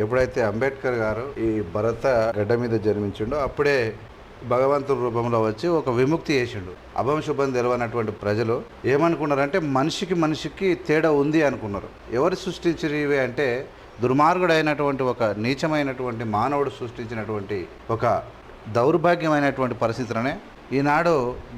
ఎప్పుడైతే అంబేద్కర్ గారు ఈ భరత గడ్డ మీద జన్మించిండో అప్పుడే భగవంతుడి రూపంలో వచ్చి ఒక విముక్తి చేసిండు. అభం శుభం తెలియనటువంటి ప్రజలు ఏమనుకున్నారంటే మనిషికి తేడా ఉంది అనుకున్నారు. ఎవరు సృష్టించారు ఇవి అంటే దుర్మార్గుడైనటువంటి ఒక నీచమైనటువంటి మానవుడు సృష్టించినటువంటి ఒక దౌర్భాగ్యమైనటువంటి పరిస్థితులనే ఈనాడు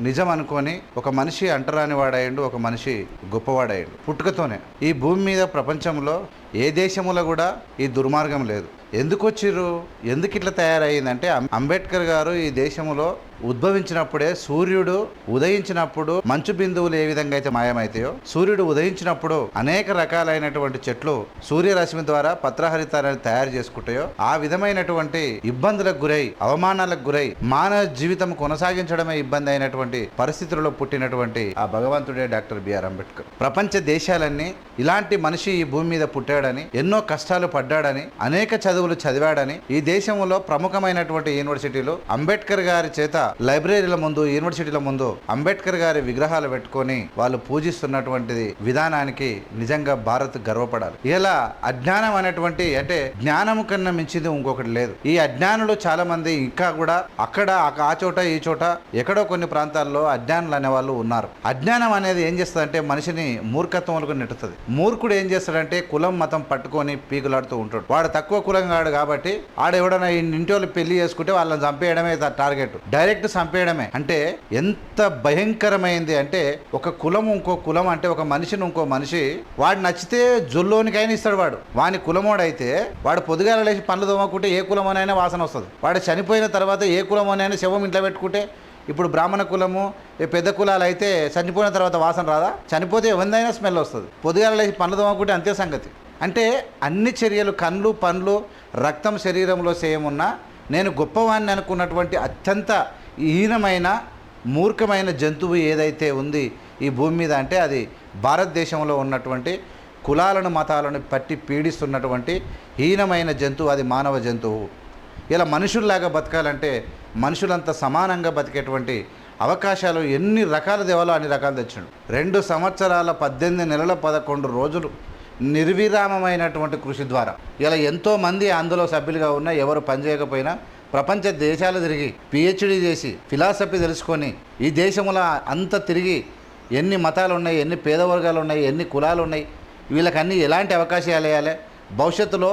నిజం అనుకొని ఒక మనిషి అంటరాని వాడయ్యండు, ఒక మనిషి గొప్పవాడయ్యండు పుట్టుకతోనే. ఈ భూమి మీద ప్రపంచంలో ఏ దేశంలో కూడా ఈ దుర్మార్గం లేదు. ఎందుకు వచ్చిర్రు, ఎందుకు ఇట్లా తయారయ్యిందంటే అంబేద్కర్ గారు ఈ దేశంలో ఉద్భవించినప్పుడే సూర్యుడు ఉదయించినప్పుడు మంచు బిందువులు ఏ విధంగా అయితే మాయమైతాయో, సూర్యుడు ఉదయించినప్పుడు అనేక రకాలైనటువంటి చెట్లు సూర్యరశ్మి ద్వారా పత్రహరితాన్ని తయారు చేసుకుంటాయో ఆ విధమైనటువంటి ఇబ్బందులకు గురై అవమానాలకు గురై మానవ జీవితం కొనసాగించడమే ఇబ్బంది అయినటువంటి పరిస్థితుల్లో పుట్టినటువంటి ఆ భగవంతుడే డాక్టర్ బిఆర్ అంబేద్కర్. ప్రపంచ దేశాలన్నీ ఇలాంటి మనిషి ఈ భూమి మీద పుట్టాడని, ఎన్నో కష్టాలు పడ్డాడని, అనేక చదువులు చదివాడని ఈ దేశంలో ప్రముఖమైనటువంటి యూనివర్సిటీలు అంబేద్కర్ గారి చేత లైబ్రరీల ముందు, యూనివర్సిటీల ముందు అంబేద్కర్ గారి విగ్రహాలు పెట్టుకొని వాళ్ళు పూజిస్తున్నటువంటిది విధానానికి నిజంగా భారత్ గర్వపడాలి. ఇలా అజ్ఞానం అనేటువంటి అంటే జ్ఞానం కన్నా మించింది ఇంకొకటి లేదు. ఈ అజ్ఞానులు చాలా మంది ఇంకా కూడా అక్కడ ఆ చోట ఈ చోట ఎక్కడో కొన్ని ప్రాంతాల్లో అజ్ఞానులు అనేవాళ్ళు ఉన్నారు. అజ్ఞానం అనేది ఏం చేస్తుందంటే మనిషిని మూర్ఖత్వంలోకి నెట్టుతుంది. మూర్ఖుడు ఏం చేస్తాడంటే కులం మతం పట్టుకొని పీకులాడుతూ ఉంటాడు. వాడు తక్కువ కులం కాడు కాబట్టి ఆడెవడన్నా ఇంటి వాళ్ళు పెళ్లి చేసుకుంటే వాళ్ళని చంపేయడమే టార్గెట్, డైరెక్ట్ చంపేయడమే. అంటే ఎంత భయంకరమైంది అంటే ఒక కులం ఇంకో కులం అంటే ఒక మనిషిని ఇంకో మనిషి వాడు నచ్చితే జొల్లోనికైనా ఇస్తాడు. వాని కులమోడైతే వాడు పొద్దుగాల లేచి పనులు తోమకుంటే ఏ కులమోనైనా వాసన వస్తుంది. వాడు చనిపోయిన తర్వాత ఏ కులమోనైనా శవం ఇంట్లో పెట్టుకుంటే, ఇప్పుడు బ్రాహ్మణ కులము పెద్ద కులాలు అయితే చనిపోయిన తర్వాత వాసన రాదా? చనిపోతే ఎవరిదైనా స్మెల్ వస్తుంది. పొద్దుగాల లేచి పనులు తోమకుంటే అంతే సంగతి. అంటే అన్ని చర్యలు కళ్ళు పండ్లు రక్తం శరీరంలో సేమున్నా నేను గొప్పవాణ్ణి అనుకున్నటువంటి అత్యంత హీనమైన మూర్ఖమైన జంతువు ఏదైతే ఉంది ఈ భూమి మీద అంటే అది భారతదేశంలో ఉన్నటువంటి కులాలను మతాలను పట్టి పీడిస్తున్నటువంటి హీనమైన జంతువు, అది మానవ జంతువు. ఇలా మనుషుల్లాగా బతకాలంటే మనుషులంతా సమానంగా బతికేటువంటి అవకాశాలు ఎన్ని రకాల దేవాలో అన్ని రకాలు తెచ్చాడు. 2 సంవత్సరాల 18 నెలల 11 రోజులు నిర్విరామమైనటువంటి కృషి ద్వారా ఇలా ఎంతోమంది అందులో సభ్యులుగా ఉన్న ఎవరు పనిచేయకపోయినా ప్రపంచ దేశాలు తిరిగి పిహెచ్డి చేసి ఫిలాసఫీ తెలుసుకొని ఈ దేశంలో అంత తిరిగి ఎన్ని మతాలు ఉన్నాయి, ఎన్ని పేద వర్గాలు ఉన్నాయి, ఎన్ని కులాలు ఉన్నాయి, వీళ్ళకన్నీ ఎలాంటి అవకాశాలు వేయాలి, భవిష్యత్తులో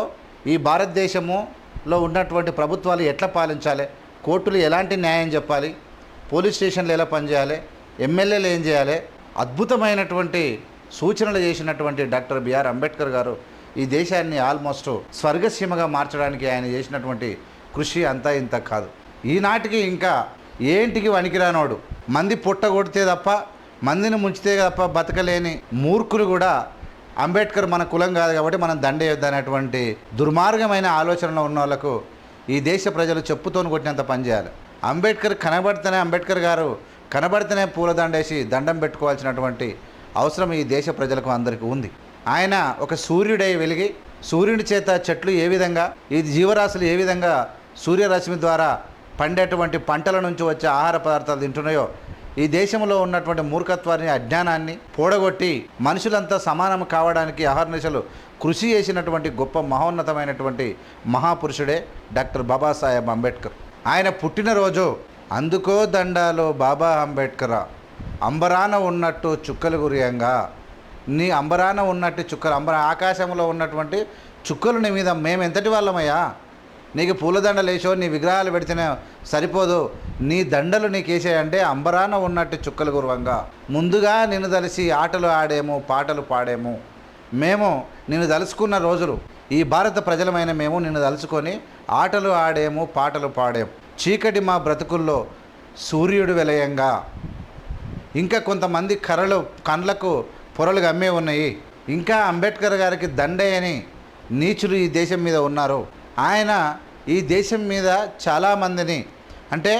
ఈ భారతదేశములో ఉన్నటువంటి ప్రభుత్వాలు ఎట్లా పాలించాలి, కోర్టులు ఎలాంటి న్యాయం చెప్పాలి, పోలీస్ స్టేషన్లు ఎలా పనిచేయాలి, ఎమ్మెల్యేలు ఏం చేయాలి, అద్భుతమైనటువంటి సూచనలు చేసినటువంటి డాక్టర్ బిఆర్ అంబేద్కర్ గారు ఈ దేశాన్ని ఆల్మోస్ట్ స్వర్గసీమగా మార్చడానికి ఆయన చేసినటువంటి కృషి అంతా ఇంత కాదు. ఈనాటికి ఇంకా ఏంటికి వణికిరానోడు, మంది పుట్ట కొడితే తప్ప మందిని ముంచితే తప్ప బతకలేని మూర్ఖులు కూడా అంబేద్కర్ మన కులం కాదు కాబట్టి మనం దండేయొద్దనేటువంటి దుర్మార్గమైన ఆలోచనలో ఉన్న వాళ్ళకు ఈ దేశ ప్రజలు చెప్పుతోని కొట్టినంత పనిచేయాలి. అంబేద్కర్ గారు కనబడితేనే పూలదండేసి దండం పెట్టుకోవాల్సినటువంటి అవసరం ఈ దేశ ప్రజలకు అందరికీ ఉంది. ఆయన ఒక సూర్యుడై వెలిగి సూర్యుడి చేత చెట్లు ఏ విధంగా, ఈ జీవరాశులు ఏ విధంగా సూర్యరశ్మి ద్వారా పండేటువంటి పంటల నుంచి వచ్చే ఆహార పదార్థాలు తింటున్నాయో ఈ దేశంలో ఉన్నటువంటి మూర్ఖత్వాన్ని అజ్ఞానాన్ని పోడగొట్టి మనుషులంతా సమానం కావడానికి అహర్నిశలు కృషి చేసినటువంటి గొప్ప మహోన్నతమైనటువంటి మహాపురుషుడే డాక్టర్ బాబాసాహెబ్ అంబేద్కర్. ఆయన పుట్టినరోజు అందుకో దండాలు బాబా అంబేద్కర్, అంబరాన ఉన్నట్టు చుక్కలు గురియంగా, నీ అంబరాన ఉన్నట్టు చుక్కలు ఆకాశంలో ఉన్నటువంటి చుక్కలు నీ మీద మేము ఎంతటి వాళ్ళమయ్యా, నీకు పూలదండలు వేసో నీ విగ్రహాలు పెడితేనే సరిపోదు, నీ దండలు నీకు వేసేయంటే అంబరాన ఉన్నట్టు చుక్కలు గురువంగా, ముందుగా నిన్ను తలిసి ఆటలు ఆడేము పాటలు పాడేము, మేము నిన్ను తలుచుకున్న రోజులు ఈ భారత ప్రజలమైన మేము నిన్ను తలుచుకొని ఆటలు ఆడేము పాటలు పాడేము, చీకటి మా బ్రతుకుల్లో సూర్యుడు వెలయంగా. ఇంకా కొంతమంది కండ్లకు పొరలు గమ్మే ఉన్నాయి. ఇంకా అంబేద్కర్ గారికి దండయని నీచులు ఈ దేశం మీద ఉన్నారు. ఆయన ఈ దేశం మీద చాలామందిని అంటే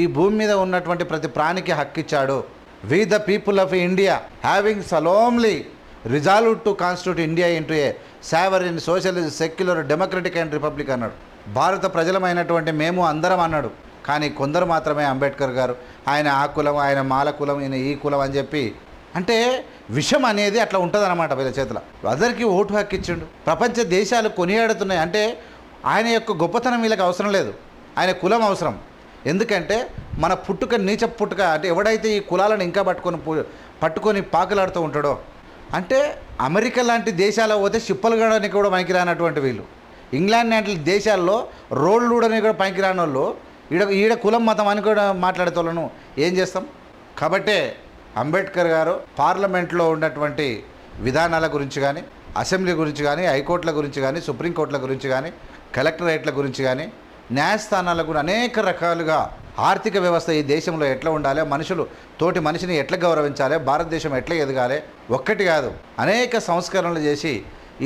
ఈ భూమి మీద ఉన్నటువంటి ప్రతి ప్రాణికి హక్కిచ్చాడు. We the people of India having solemnly resolve to constitute India into a sovereign socialist secular democratic and republic అన్నాడు. భారత ప్రజలమైనటువంటి మేము అందరం అన్నాడు. కానీ కొందరు మాత్రమే అంబేద్కర్ గారు ఆయన ఆ కులం, ఆయన మాల కులం, ఈయన ఈ కులం అని చెప్పి అంటే విషం అనేది అట్లా ఉంటుంది అన్నమాట వీళ్ళ చేతిలో. అందరికీ ఓటు హక్కు ఇచ్చిండు, ప్రపంచ దేశాలు కొనియాడుతున్నాయి. అంటే ఆయన యొక్క గొప్పతనం వీళ్ళకి అవసరం లేదు, ఆయన కులం అవసరం. ఎందుకంటే మన పుట్టుక నీచ పుట్టుక, అంటే ఎవడైతే ఈ కులాలను ఇంకా పట్టుకొని పాకులాడుతూ ఉంటాడో, అంటే అమెరికా లాంటి దేశాల్లో పోతే చిప్పలు గడడానికి కూడా పనికిరానటువంటి వీళ్ళు, ఇంగ్లాండ్ లాంటి దేశాల్లో రోడ్లు కూడా కూడా పనికిరాని వాళ్ళు ఈడ కులం మతం అని కూడా మాట్లాడే వాళ్ళను ఏం చేస్తాం? కాబట్టే అంబేద్కర్ గారు పార్లమెంట్లో ఉన్నటువంటి విధానాల గురించి కానీ, అసెంబ్లీ గురించి కానీ, హైకోర్టుల గురించి కానీ, సుప్రీంకోర్టుల గురించి కానీ, కలెక్టరేట్ల గురించి కానీ, న్యాయస్థానాల గురించి అనేక రకాలుగా ఆర్థిక వ్యవస్థ ఈ దేశంలో ఎట్లా ఉండాలి, మనుషులు తోటి మనిషిని ఎట్లా గౌరవించాలి, భారతదేశం ఎట్లా ఎదగాలి, ఒక్కటి కాదు అనేక సంస్కరణలు చేసి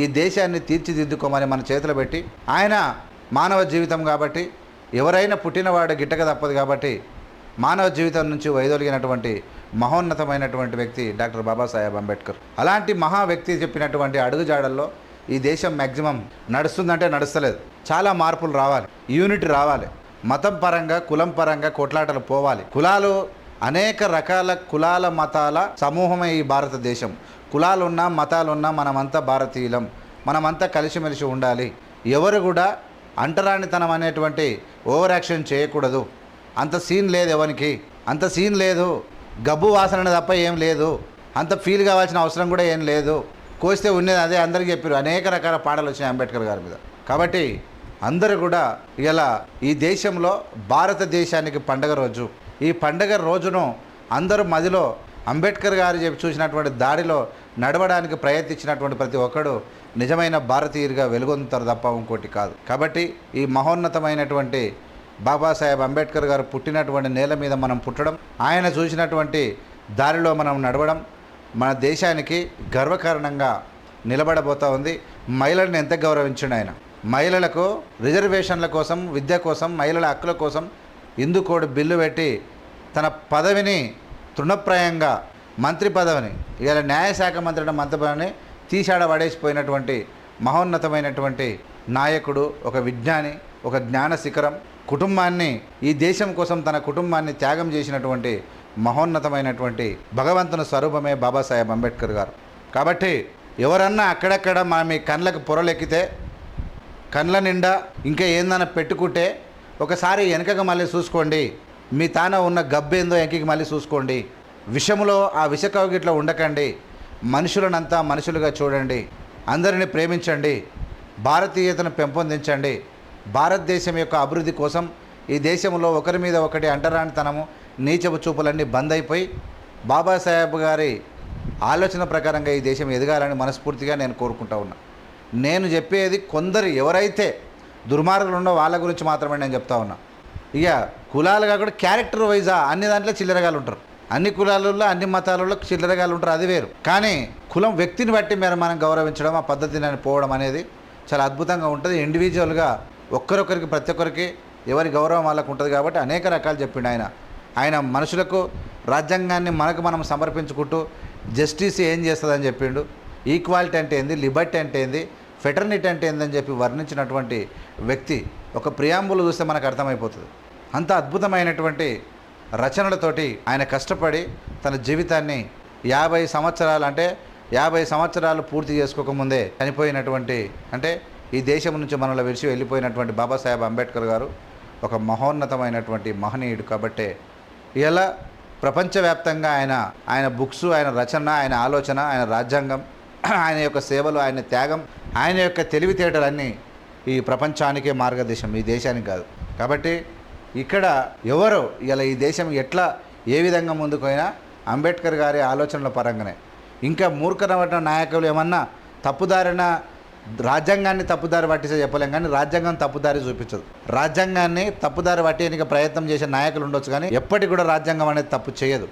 ఈ దేశాన్ని తీర్చిదిద్దుకోమని మన చేతిలో పెట్టి, ఆయన మానవ జీవితం కాబట్టి ఎవరైనా పుట్టినవాడు గిట్టక తప్పదు కాబట్టి మానవ జీవితం నుంచి వైదొలిగినటువంటి మహోన్నతమైనటువంటి వ్యక్తి డాక్టర్ బాబాసాహెబ్ అంబేద్కర్. అలాంటి మహా వ్యక్తి చెప్పినటువంటి అడుగుజాడల్లో ఈ దేశం మ్యాక్సిమం నడుస్తుందంటే నడుస్తలేదు. చాలా మార్పులు రావాలి, యూనిటీ రావాలి, మతం పరంగా కులం పరంగా కొట్లాటలు పోవాలి. కులాలు అనేక రకాల కులాల మతాల సమూహమే ఈ భారతదేశం. కులాలున్నా మతాలున్నా మనమంతా భారతీయులం, మనమంతా కలిసిమెలిసి ఉండాలి. ఎవరు కూడా అంటరానితనం అనేటువంటి ఓవర్ యాక్షన్ చేయకూడదు. అంత సీన్ లేదు, ఎవరికి అంత సీన్ లేదు, గబ్బు వాసన తప్ప ఏం లేదు, అంత ఫీల్ కావాల్సిన అవసరం కూడా ఏం లేదు. కోస్తే ఉన్నది అదే అందరికీ చెప్పారు. అనేక రకాల పాటలు వచ్చినాయి అంబేద్కర్ గారి మీద. కాబట్టి అందరూ కూడా ఇలా ఈ దేశంలో భారతదేశానికి పండగ రోజు, ఈ పండగ రోజును అందరూ మదిలో అంబేద్కర్ గారు చూసినటువంటి దాడిలో నడవడానికి ప్రయత్నించినటువంటి ప్రతి ఒక్కడు నిజమైన భారతీయుడిగా వెలుగొందుతారు తప్ప ఇంకోటి కాదు. కాబట్టి ఈ మహోన్నతమైనటువంటి బాబాసాహెబ్ అంబేద్కర్ గారు పుట్టినటువంటి నేల మీద మనం పుట్టడం, ఆయన చూసినటువంటి దారిలో మనం నడవడం మన దేశానికి గర్వకారణంగా నిలబడబోతూ ఉంది. మహిళలను ఎంత గౌరవించండి ఆయన. మహిళలకు రిజర్వేషన్ల కోసం, విద్య కోసం, మహిళల హక్కుల కోసం హిందూ కోడ్ బిల్లు పెట్టి తన పదవిని తృణప్రాయంగా మంత్రి పదవిని, ఇవాళ న్యాయశాఖ మంత్రి పదవిని తీసాడ పడేసిపోయినటువంటి మహోన్నతమైనటువంటి నాయకుడు, ఒక విజ్ఞాని, ఒక జ్ఞాన శిఖరం. కుటుంబాన్ని, ఈ దేశం కోసం తన కుటుంబాన్ని త్యాగం చేసినటువంటి మహోన్నతమైనటువంటి భగవంతుని స్వరూపమే బాబాసాహెబ్ అంబేద్కర్ గారు. కాబట్టి ఎవరన్నా అక్కడక్కడ మీ కళ్ళకు పొరలెక్కితే, కళ్ళ నిండా ఇంకా ఏందన్నా పెట్టుకుంటే ఒకసారి వెనకగా మళ్ళీ చూసుకోండి. మీ తాన ఉన్న గబ్బేందో వెనకకి మళ్ళీ చూసుకోండి. విషములో ఆ విష కౌగిట్లో ఉండకండి. మనుషులనంతా మనుషులుగా చూడండి. అందరిని ప్రేమించండి. భారతీయతను పెంపొందించండి. భారతదేశం యొక్క అభివృద్ధి కోసం ఈ దేశంలో ఒకరి మీద ఒకటి అంటరానితనము, నీచపు చూపులన్నీ బంద్ అయిపోయి బాబాసాహెబ్ గారి ఆలోచన ప్రకారంగా ఈ దేశం ఎదగాలని మనస్ఫూర్తిగా నేను కోరుకుంటా ఉన్నా. నేను చెప్పేది కొందరు ఎవరైతే దుర్మార్గులు ఉండో వాళ్ళ గురించి మాత్రమే నేను చెప్తా ఉన్నా. ఇక కులాలుగా కూడా క్యారెక్టర్ వైజా అన్ని దాంట్లో చిల్లరగాలు ఉంటారు, అన్ని కులాలలో అన్ని మతాలలో చిల్లరగాలు ఉంటారు, అది వేరు. కానీ కులం వ్యక్తిని బట్టి మనం గౌరవించడం, ఆ పద్ధతిని పోవడం అనేది చాలా అద్భుతంగా ఉంటుంది. ఇండివిజువల్గా ఒక్కరొకరికి ప్రతి ఒక్కరికి ఎవరి గౌరవం వాళ్ళకు ఉంటుంది. కాబట్టి అనేక రకాలు చెప్పిండు ఆయన మనుషులకు రాజ్యాంగాన్ని మనకు మనం సమర్పించుకుంటూ జస్టిస్ ఏం చేస్తుందని చెప్పిండు, ఈక్వాలిటీ అంటే ఏంది, లిబర్టీ అంటే ఏంది, ఫెటర్నిటీ అంటే ఏందని చెప్పి వర్ణించినటువంటి వ్యక్తి. ఒక ప్రియాంబుల్ చూస్తే మనకు అర్థమైపోతుంది. అంత అద్భుతమైనటువంటి రచనలతోటి ఆయన కష్టపడి తన జీవితాన్ని 50 సంవత్సరాలు, అంటే 50 సంవత్సరాలు పూర్తి చేసుకోకముందే చనిపోయినటువంటి, అంటే ఈ దేశం నుంచి మనలో విడిచి వెళ్ళిపోయినటువంటి బాబాసాహెబ్ అంబేద్కర్ గారు ఒక మహోన్నతమైనటువంటి మహనీయుడు. కాబట్టే ఇలా ప్రపంచవ్యాప్తంగా ఆయన బుక్స్, ఆయన రచన, ఆయన ఆలోచన, ఆయన రాజ్యాంగం, ఆయన యొక్క సేవలు, ఆయన త్యాగం, ఆయన యొక్క తెలివితేటలన్నీ ఈ ప్రపంచానికే మార్గదర్శనం, ఈ దేశానికి కాదు. కాబట్టి ఇక్కడ ఎవరు ఇలా ఈ దేశం ఎట్లా ఏ విధంగా ముందుకు పోయినా అంబేద్కర్ గారి ఆలోచనల పరంగానే. ఇంకా మూర్ఖమైన నాయకులు ఏమన్నా తప్పుదారిన రాజ్యాంగాన్ని తప్పుదారి పట్టిస్తే చెప్పలేం, కానీ రాజ్యాంగం తప్పుదారి చూపించదు. రాజ్యాంగాన్ని తప్పుదారి పట్టేయడానికి ప్రయత్నం చేసే నాయకులు ఉండొచ్చు, కానీ ఎప్పటికి కూడా రాజ్యాంగం అనేది తప్పు చేయదు.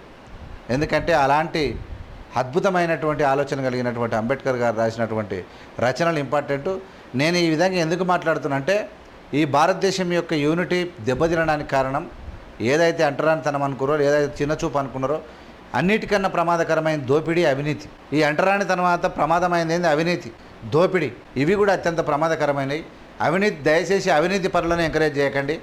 ఎందుకంటే అలాంటి అద్భుతమైనటువంటి ఆలోచన కలిగినటువంటి అంబేద్కర్ గారు రాసినటువంటి రచనలు ఇంపార్టెంట్. నేను ఈ విధంగా ఎందుకు మాట్లాడుతున్నా అంటే, ఈ భారతదేశం యొక్క యూనిటీ దెబ్బతినడానికి కారణం ఏదైతే అంటరానితనం అనుకున్నారో, ఏదైతే చిన్నచూపు అనుకున్నారో, అన్నిటికన్నా ప్రమాదకరమైన దోపిడీ, అవినీతి. ఈ అంటరానితనం అంతా ప్రమాదమైనది ఏంది? అవినీతి, దోపిడీ. ఇవి కూడా అత్యంత ప్రమాదకరమైనవి. అవినీతి, దయచేసి అవినీతి పరులను ఎంకరేజ్ చేయకండి.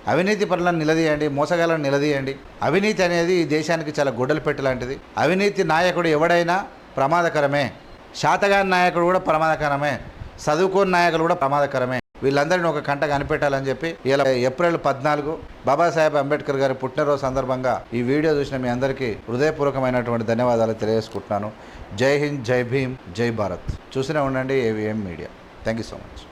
అవినీతి పరులను నిలదీయండి, మోసగాలను నిలదీయండి. అవినీతి అనేది ఈ దేశానికి చాలా గొడ్డలు పెట్టి లాంటిది. అవినీతి నాయకుడు ఎవడైనా ప్రమాదకరమే. శాతగాని నాయకుడు కూడా ప్రమాదకరమే. చదువుకోని నాయకులు కూడా ప్రమాదకరమే. వీళ్ళందరినీ ఒక కంట కనిపెట్టాలని చెప్పి ఇలా ఏప్రిల్ 14 బాబాసాహెబ్ అంబేద్కర్ గారి పుట్టినరోజు సందర్భంగా ఈ వీడియో చూసిన మీ అందరికీ హృదయపూర్వకమైనటువంటి ధన్యవాదాలు తెలియజేసుకుంటున్నాను. జై హింద్, జై భీమ్, జై భారత్. చూస్తూనే ఉండండి AVM media. Thank you so much.